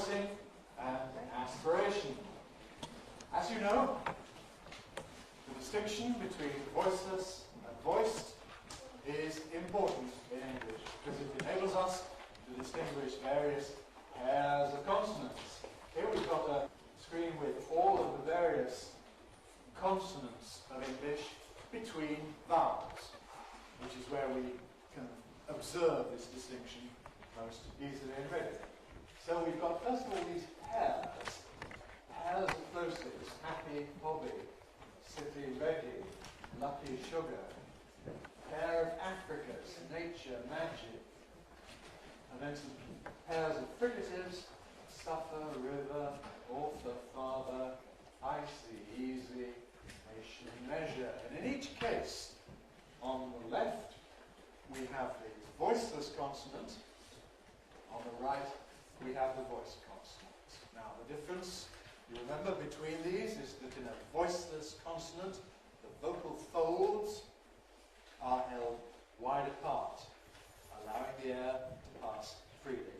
voicing and aspiration. As you know, the distinction between voiceless and voiced is important in English because it enables us to distinguish various pairs of consonants. Here we've got a screen with all of the various consonants of English between vowels, which is where we can observe this distinction most easily and readily. So we've got first of all these pairs of plosives: happy, hobby, city, ready, lucky, sugar. Pair of Africas: nature, magic. And then some pairs of fricatives: suffer, river, author, father, icy, easy, nation, measure. And in each case, on the left, we have the voiceless consonant. On the right, we have the voiced consonant. Now, the difference, you remember, between these is that in a voiceless consonant, the vocal folds are held wide apart, allowing the air to pass freely.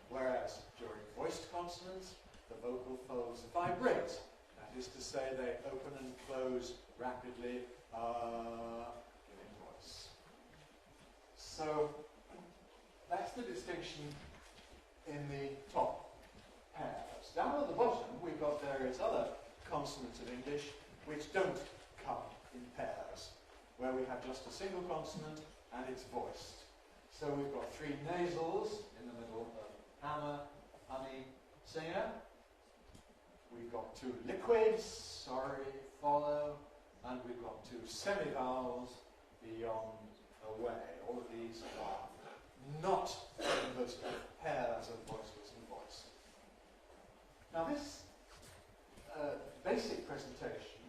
Whereas during voiced consonants, the vocal folds vibrate. That is to say, they open and close rapidly, giving voice. So that's the distinction in the top pairs. Down at the bottom, we've got various other consonants of English which don't come in pairs, where we have just a single consonant and it's voiced. So we've got three nasals in the middle of hammer, honey, singer. We've got two liquids, sorry, follow, and we've got two semivowels, beyond, away. All of these are not members of pairs of voiceless and voiced. Now this basic presentation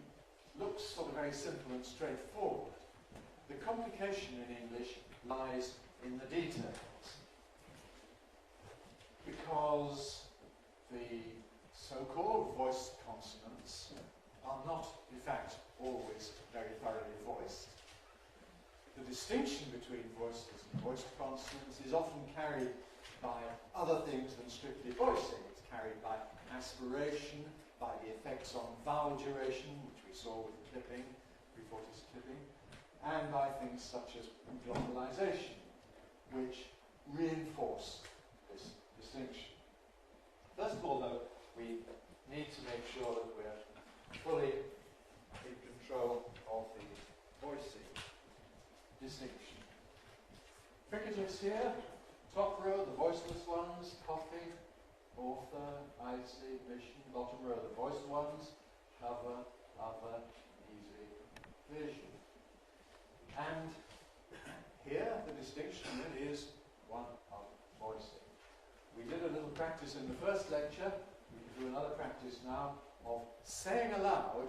looks sort of very simple and straightforward. The complication in English lies in the details, because the so-called voiced consonants are not, in fact, always very thoroughly voiced. The distinction between voiceless and voiced consonants is often carried by other things than strictly voicing. It's carried by aspiration, by the effects on vowel duration, which we saw with the clipping, pre-fortis clipping, and by things such as globalization, which reinforce this distinction. First of all, though, we need to make sure that we're fully in control of the voicing distinction. Fricatives here, top row, the voiceless ones: coffee, author, icy, mission. Bottom row, the voiced ones: cover, other, easy, vision. And here, the distinction really is one of voicing. We did a little practice in the first lecture. We can do another practice now of saying aloud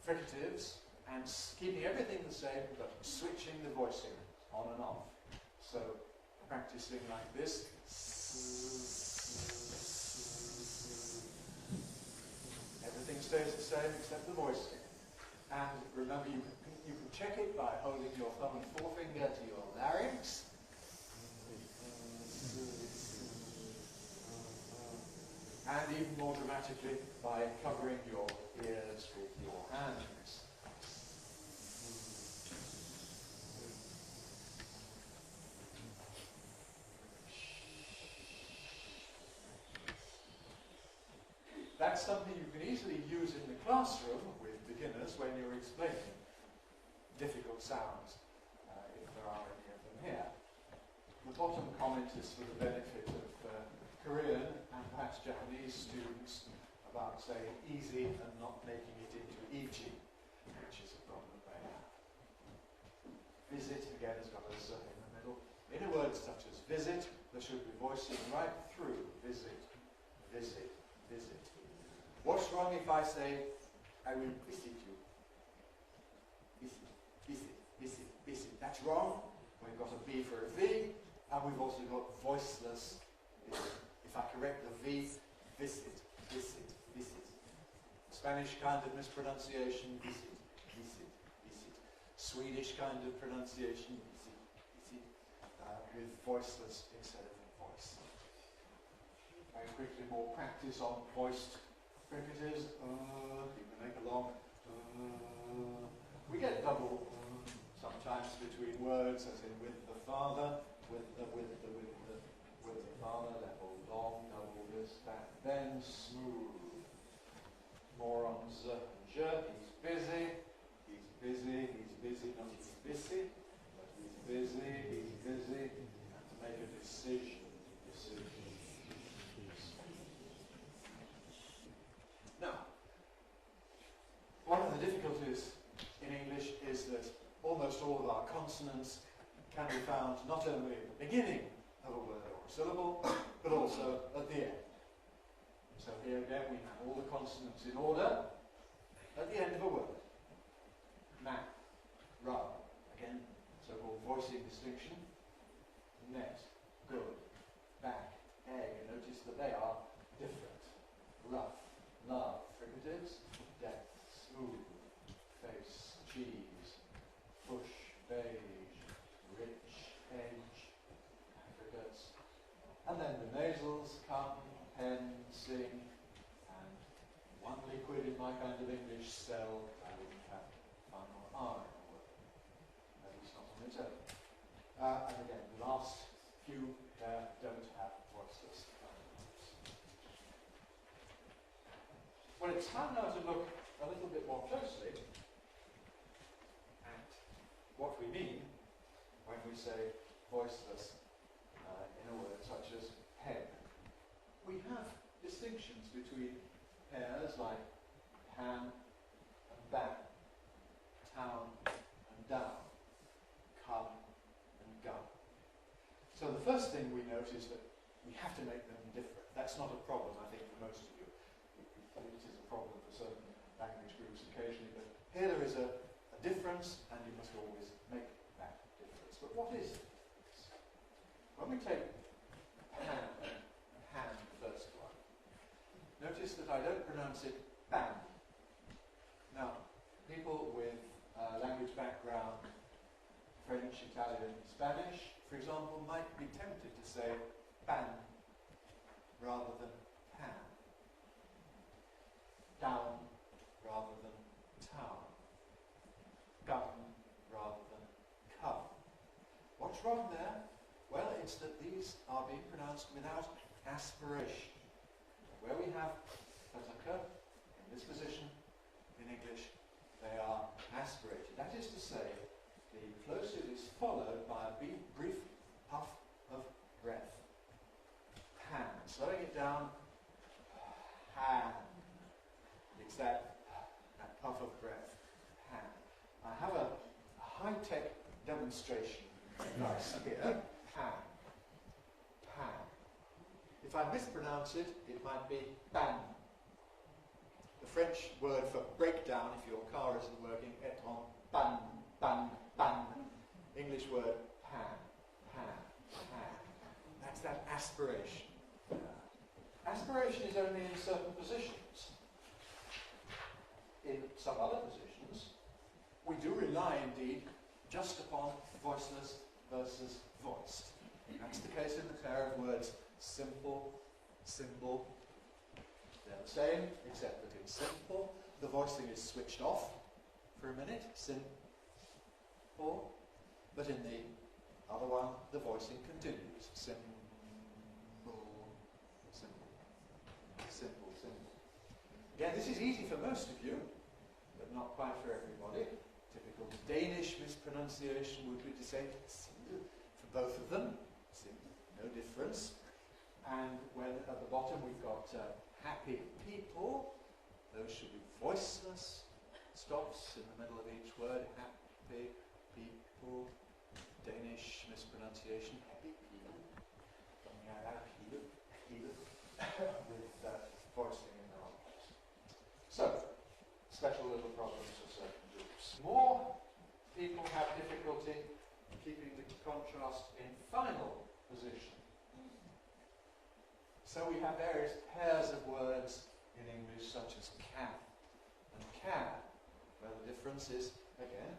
fricatives and keeping everything the same, but switching the voicing on and off. So, practicing like this. Everything stays the same except the voicing. And remember, you can check it by holding your thumb and forefinger to your larynx. And even more dramatically, by covering your ears with your hands. That's something you can easily use in the classroom with beginners when you're explaining difficult sounds, if there are any of them here. The bottom comment is for the benefit of Korean and perhaps Japanese students about saying easy and not making it into EG, which is a problem they have. Visit, again, has got a Z in the middle. In a word such as visit, there should be voicing right through. Visit, visit, visit. What's wrong if I say, I will visit you? Visit, visit, visit, visit. That's wrong. We've got a V for a V, and we've also got voiceless visit. If I correct the V, visit, visit, visit. Spanish kind of mispronunciation, visit, visit, visit. Swedish kind of pronunciation, visit, visit. With voiceless instead of voice. quickly more practice on voiced fricatives. You can make a long. We get double sometimes between words, as in with the father, with the father, level long, double this, that, then smooth. More on z and j. He's busy, not he's busy, but he's busy, and to make a decision. Now, one of the difficulties in English is that almost all of our consonants can be found not only at the beginning of a word or a syllable, but also at the end. So here again we have all the consonants in order at the end of a word. Man, rub, again, so-called voicing distinction. Net, good, back, egg. Notice that they are different. Rough, love, fricatives, depth, smooth, face, cheese, push, beige, rich, edge, affricates. And then the nasals come, pen, sing, and one liquid in my kind of English cell. I wouldn't have final R in a word, at least not on its own. And again, the last few there don't have voiceless finals. Well, it's time now to look a little bit more closely at what we mean when we say voiceless in a word such as pen. We have distinctions between pairs like pan and ban, town and down, come and gun. So the first thing we note is that we have to make them different. That's not a problem, I think, for most of you. It is a problem for certain language groups occasionally, but here there is a difference, and you must always make that difference. But what is it? When we take pan, the first one, notice that I don't pronounce it ban. Now, people with language background, French, Italian, Spanish, for example, might be tempted to say ban rather than pan. Down rather than town. Gun rather than come. What's wrong there? Well, it's that these are being pronounced without aspiration. Where we have pataka in this position in English, they are aspirated. That is to say, the plosive is followed by a brief puff of breath. Pan. Slowing it down. Hand. It's that puff of breath. Hand. I have a high-tech demonstration device here. Pan. Pan. If I mispronounce it, it might be ban. The French word for breakdown, if your car isn't working, est en ban, ban, ban. English word pan, pan, pan. That's that aspiration. Aspiration is only in certain positions. In some other positions, we do rely indeed just upon voiceless versus voiced. That's the case in the pair of words simple, symbol. They're the same, except that in simple, the voicing is switched off for a minute, simple, but in the other one, the voicing continues. Simple, simple, simple, simple. Again, this is easy for most of you, but not quite for everybody. Typical Danish mispronunciation would be to say for both of them. No difference. And when at the bottom we've got happy people, those should be voiceless. Stops in the middle of each word. Happy people. Danish mispronunciation. Happy people. With voicing in the wrong place. So, special little problems for certain groups. More people have difficulty keeping the contrast in final position. So we have various pairs of words in English, such as can and can, where the difference is, again,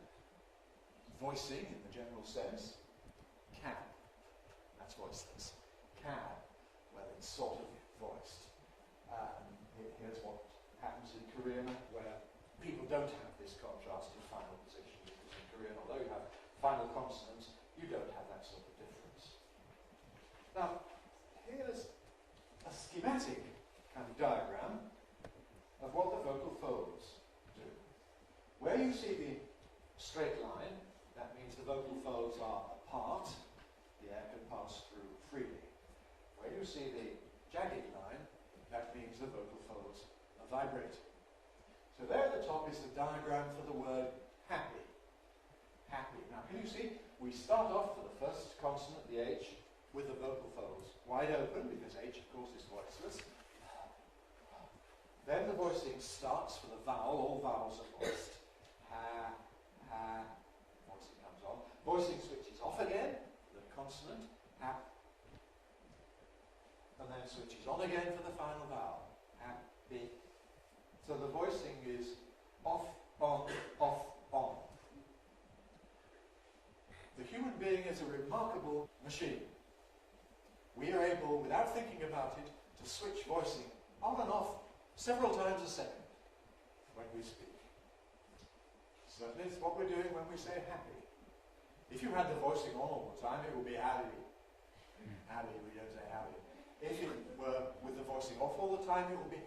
voicing in the general sense. Can, that's voiceless. Can, well, it's sort of voiced. happens in Korean, where people don't have this contrast in final position, because in Korean, although you have final consonants, you don't have that sort of difference. Now, here's a schematic kind of diagram of what the vocal folds do. Where you see the straight line, that means the vocal folds are apart, the air can pass through freely. Where you see the jagged line, that means the vocal folds are vibrating. So there at the top is the diagram for the word happy. Happy. Now can you see, we start off for the first consonant, the H, with the vocal folds wide open, because H of course is voiceless. Then the voicing starts for the vowel, all vowels are voiced. Ha, ha, voicing comes on. Voicing switches off again, the consonant, ha, and then switches on again for the final vowel, happy. So the voicing is off, on, off, on. The human being is a remarkable machine. We are able, without thinking about it, to switch voicing on and off several times a second when we speak. Certainly it's what we're doing when we say happy. If you had the voicing on all the time, it would be happy. Happy, we don't say happy. If it were with the voicing off all the time, it would be,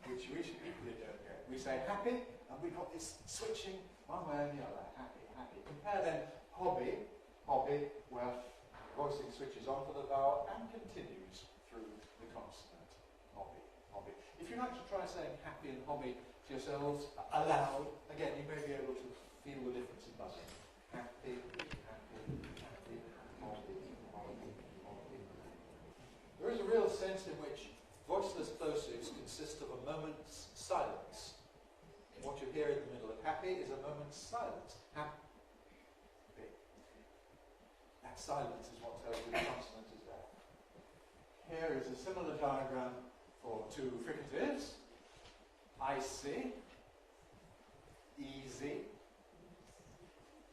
which we equally don't get. We say happy, and we've got this switching one way or the other. Happy, happy. Compare then hobby, hobby, where voicing switches on for the vowel and continues through the consonant. Hobby, hobby. If you like to try saying happy and hobby to yourselves aloud, again, you may be able to feel the difference in buzzing. Happy, happy, happy, hobby, hobby, hobby. There is a real sense in which voiceless plosives consist of a moment's silence. And what you hear in the middle of happy is a moment's silence. Happy. That silence is what tells you the consonant is there. Here is a similar diagram for two fricatives. Icy, easy.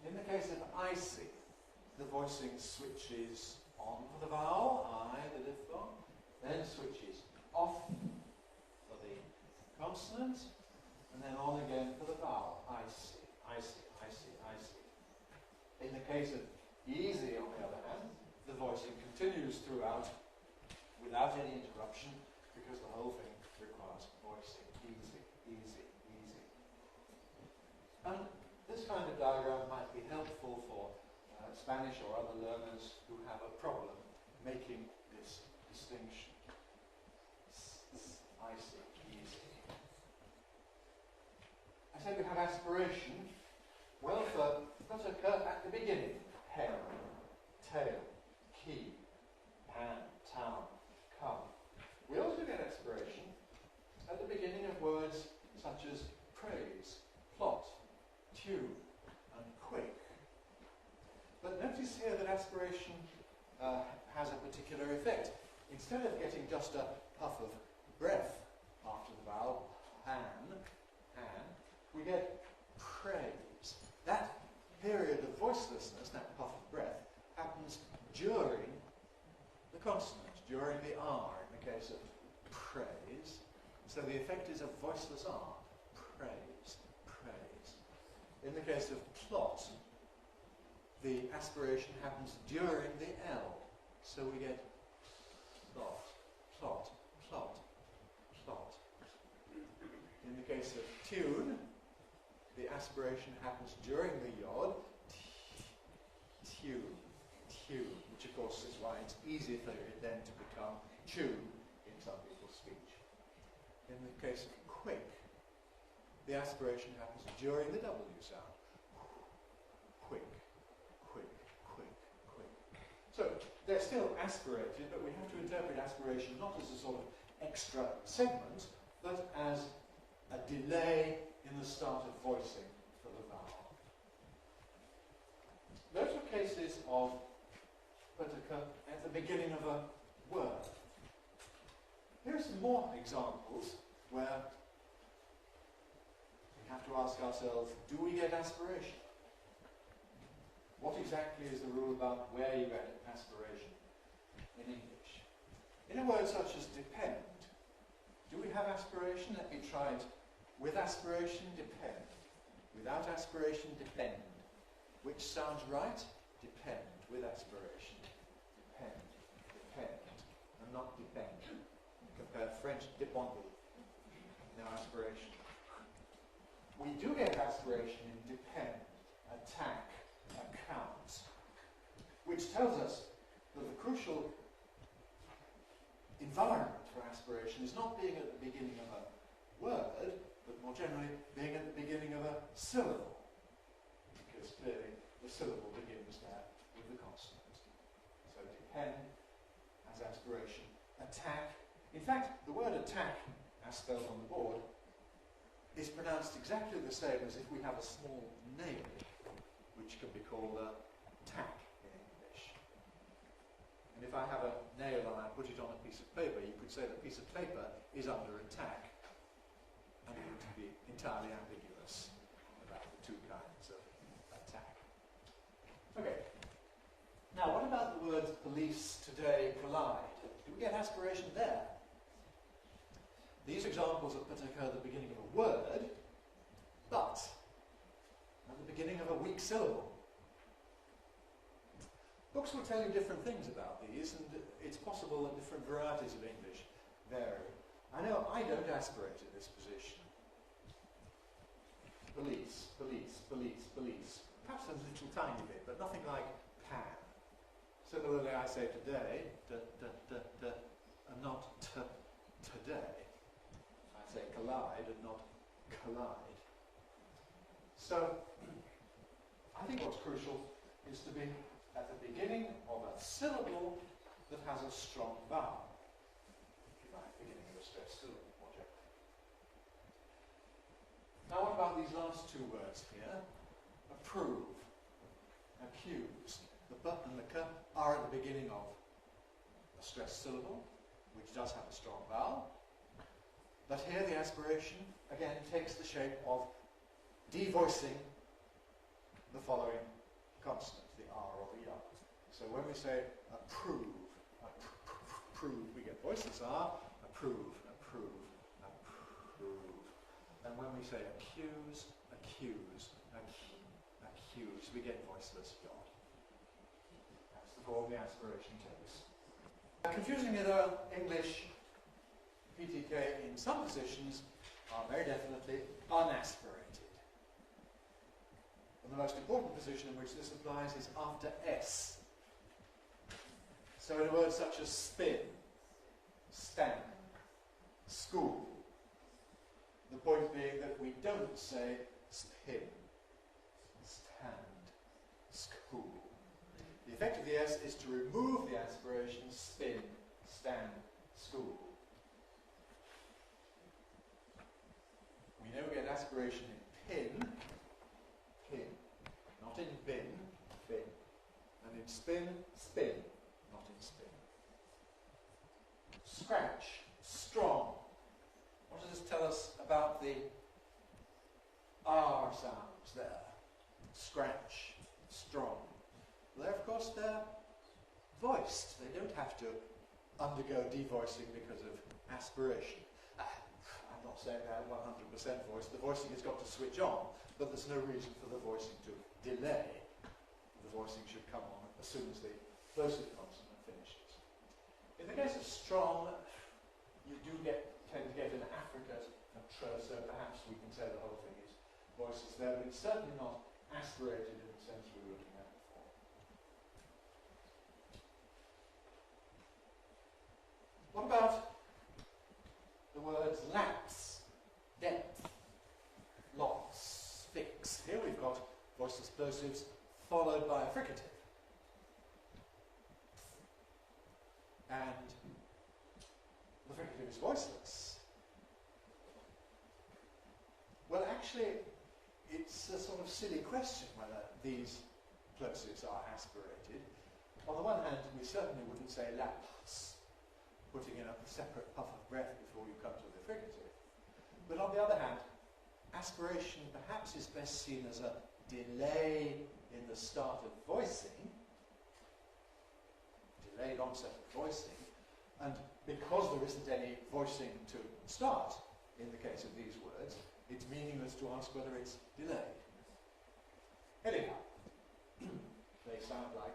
In the case of icy, the voicing switches on for the vowel, I, the diphthong, then switches off for the consonant, and then on again for the vowel, icy, icy, icy, icy. In the case of easy, on the other hand, the voicing continues throughout without any interruption, because the whole thing requires voicing. Easy, easy, easy. And this kind of diagram might be helpful for Spanish or other learners who have a problem making this distinction. Icy, easy. I said we have aspiration. Well, let's occur at the beginning. Head, tail, key, pan, town, come. We also get aspiration at the beginning of words such as praise, plot, tune, and quick. But notice here that aspiration has a particular effect. Instead of getting just a puff of breath after the vowel, han, we get praise. That period of voicelessness, that puff of breath, happens during the consonant, during the R in the case of praise. So the effect is a voiceless R. Praise, praise. In the case of plot, the aspiration happens during the L. So we get plot, plot, plot, plot. In the case of tune, the aspiration happens during the yod, tune, tune, which of course is why it's easier for it then to become tune in some people's speech. In the case of quick, the aspiration happens during the W sound. Quick, quick, quick, quick. So they're still aspirated, but we have to interpret aspiration not as a sort of extra segment, but as a delay in the start of voicing for the vowel. Those are cases of that occur at the beginning of a word. Here are some more examples where we have to ask ourselves, do we get aspiration? What exactly is the rule about where you get aspiration in English? In a word such as depend, Do we have aspiration? Let me try it. With aspiration, depend. Without aspiration, depend. Which sounds right? Depend. With aspiration. Depend. Depend. And not depend. Compare French dépendre. No aspiration. We do get aspiration in depend, attack, account, which tells us that the crucial environment for aspiration is not being at the beginning of a word, but more generally being at the beginning of a syllable, because clearly the syllable begins there with the consonant. So depend as aspiration. Attack. In fact, the word attack, as spelled on the board, is pronounced exactly the same as if we have a small nail, which can be called a tack in English. And if I have a nail and I put it on a piece of paper, you could say the piece of paper is under attack, and it would be entirely ambiguous about the two kinds of attack. Okay. Now, what about the words police, today, collide? Do we get aspiration there? These examples occur at the beginning of a word, but at the beginning of a weak syllable. Books will tell you different things about these, and it's possible that different varieties of English vary. I know I don't aspirate in this position. Police, police, police, police. Perhaps a little tiny bit, but nothing like pan. Similarly, I say today, and not today. I say collide and not collide. So, I think what's crucial is to be at the beginning of a syllable that has a strong vowel. If you like, beginning of a stressed syllable project. Now, what about these last two words here? Approve, accuse. The p and the k are at the beginning of a stressed syllable, which does have a strong vowel. But here the aspiration, again, takes the shape of devoicing the following consonant, the R or the R. So when we say approve, approve, we get voiceless R, approve, approve, approve. And when we say accuse, accuse, accuse, we get voiceless J. That's the form the aspiration takes. Confusingly though, English PTK in some positions are very definitely unaspirated. And the most important position in which this applies is after S. So in a word such as spin, stand, school, the point being that we don't say spin, stand, school. The effect of the S is to remove the aspiration spin, stand, school. We know we get aspiration in pin, pin, not in bin, bin, and in spin, spin, not in spin. Scratch, strong. What does this tell us about the R sounds there? Scratch, strong. Well, of course, they're voiced. They don't have to undergo devoicing because of aspiration. I'm not saying they're 100% voiced. The voicing has got to switch on, but there's no reason for the voicing to delay. The voicing should come on as soon as the plosive consonant finishes. In the case of strong, you do tend to get an affricate, a tr, so perhaps we can say the whole thing is voiceless there, but it's certainly not aspirated in the sense we were looking at before. What about the words lapse, depth, loss, fix? Here we've got voiceless plosives followed by a fricative. And the fricative is voiceless. Well, actually, it's a sort of silly question whether these plosives are aspirated. On the one hand, we certainly wouldn't say lapse, putting in a separate puff of breath before you come to the fricative. But on the other hand, aspiration perhaps is best seen as a delay in the start of voicing, delayed onset of voicing, and because there isn't any voicing to start in the case of these words, it's meaningless to ask whether it's delayed. Anyhow, they sound like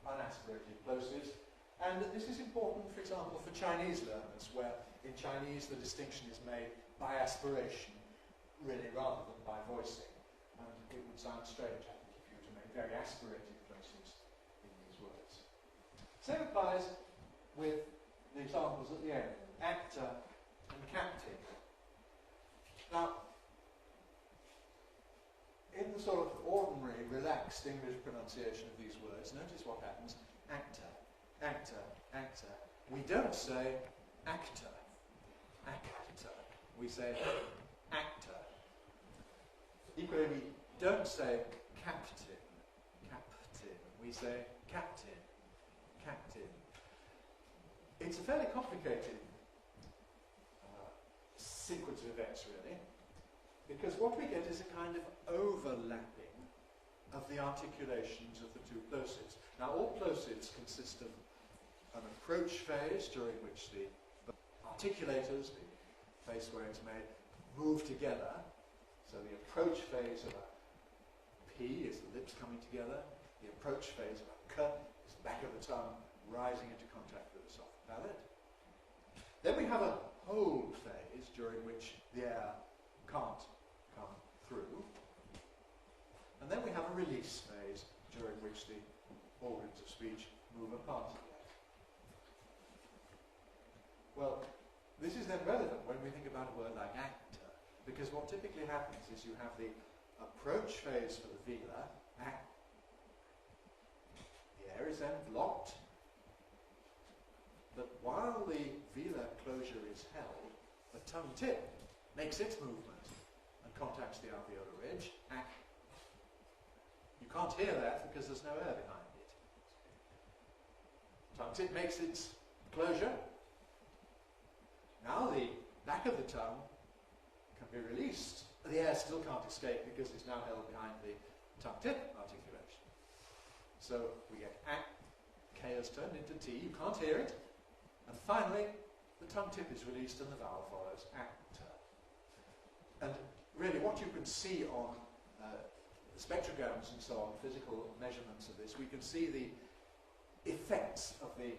unaspirated plosives, and this is important, for example, for Chinese learners, where in Chinese the distinction is made by aspiration, really, rather than by voicing. And it would sound strange, I think, if you were to make very aspirated plosives in these words. Same applies with the examples at the end, actor and captain. Now, in the sort of ordinary, relaxed English pronunciation of these words, notice what happens. Actor, actor, actor. We don't say actor, actor. We say actor. Equally, we don't say captain, captain. We say captain, captain. It's a fairly complicated sequence of events, really, because what we get is a kind of overlapping of the articulations of the two plosives. Now, all plosives consist of an approach phase during which the articulators, the place where it's made, move together. So the approach phase of a P is the lips coming together. The approach phase of a K is the back of the tongue rising into contact with the soft palate. Then we have a hold phase during which the air can't come through. And then we have a release phase during which the organs of speech move apart again. Well, this is then relevant when we think about a word like actor, because what typically happens is you have the approach phase for the velar, act. The air is then blocked, but while the velar closure is held, the tongue tip makes its movement and contacts the alveolar ridge. Act. You can't hear that because there's no air behind it. Tongue tip makes its closure. Now the back of the tongue can be released. The air still can't escape because it's now held behind the tongue tip articulation. So we get act, K has turned into T, you can't hear it. And finally, the tongue tip is released and the vowel follows, actor. And really what you can see on spectrograms and so on, physical measurements of this, we can see the effects of the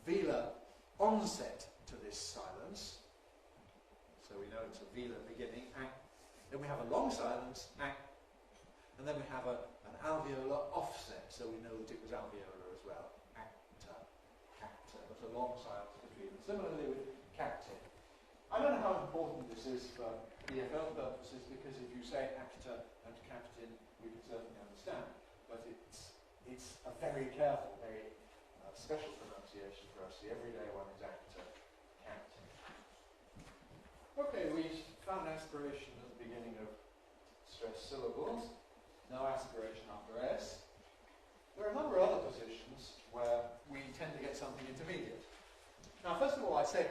velar onset to this silence. So we know it's a velar beginning, act. Then we have a long silence, act. And then we have an alveolar offset, so we know that it was alveolar as well, actor, actor. But a long silence between them. Similarly with captain. I don't know how important this is for EFL purposes, because if you say actor and captain, we can certainly understand. But it's a very careful, very special pronunciation for us. The everyday one is actor, captain. Okay, we found aspiration at the beginning of stressed syllables. No aspiration after S. There are a number of other positions where we tend to get something intermediate. Now, first of all, I say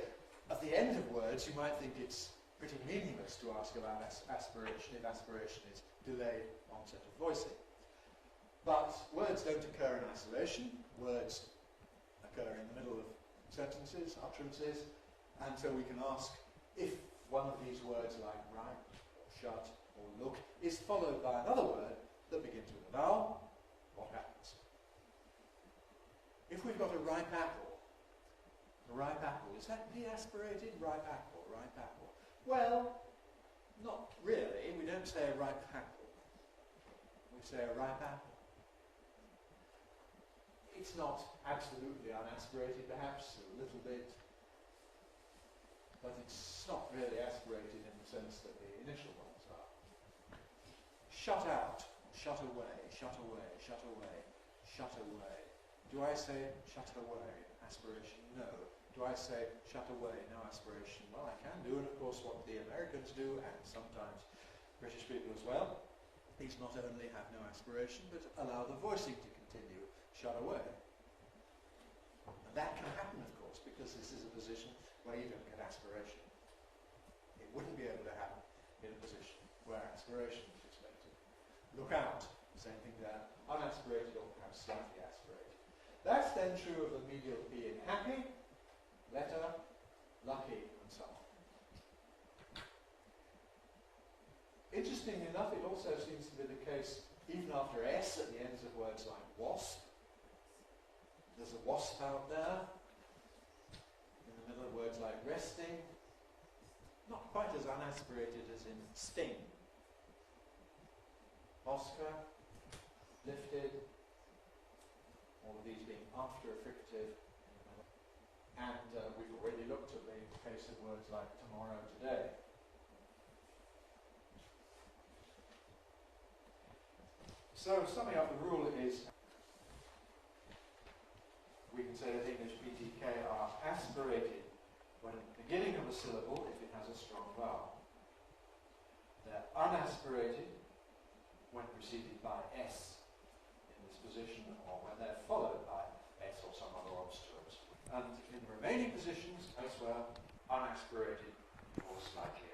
at the end of words, you might think it's pretty meaningless to ask about aspiration if aspiration is delayed onset of voicing. But words don't occur in isolation. Words occur in the middle of sentences, utterances, and so we can ask if one of these words like write, or shut, or look is followed by another word that begins with a vowel, what happens? If we've got a ripe apple, is that pre-aspirated? Ripe apple, ripe apple. Well, not really. We don't say a ripe apple. We say a ripe apple. It's not absolutely unaspirated, perhaps, a little bit, but it's not really aspirated in the sense that the initial ones are. Shut out, shut away, shut away, shut away, shut away. Do I say shut away, aspiration? No. Do I say shut away, no aspiration? Well, I can do, and of course what the Americans do, and sometimes British people as well, is not only have no aspiration, but allow the voicing to continue, shut away. And that can happen, of course, because this is a position where you don't get aspiration. It wouldn't be able to happen in a position where aspiration is expected. Look out, same thing there, unaspirated or perhaps slightly aspirated. That's then true of the medial P in happy, letter, Interestingly enough, it also seems to be the case even after S at the ends of words like wasp. There's a wasp out there. In the middle of words like resting. Not quite as unaspirated as in sting. Oscar, lifted, all of these being after a fricative. And we've already looked at the case of words like tomorrow, today. So, summing up, the rule is we can say that English PTK are aspirated when at the beginning of a syllable if it has a strong vowel. They're unaspirated when preceded by S in this position, or when they're followed by S or some other obstruent. And in the remaining positions, elsewhere, unaspirated or slightly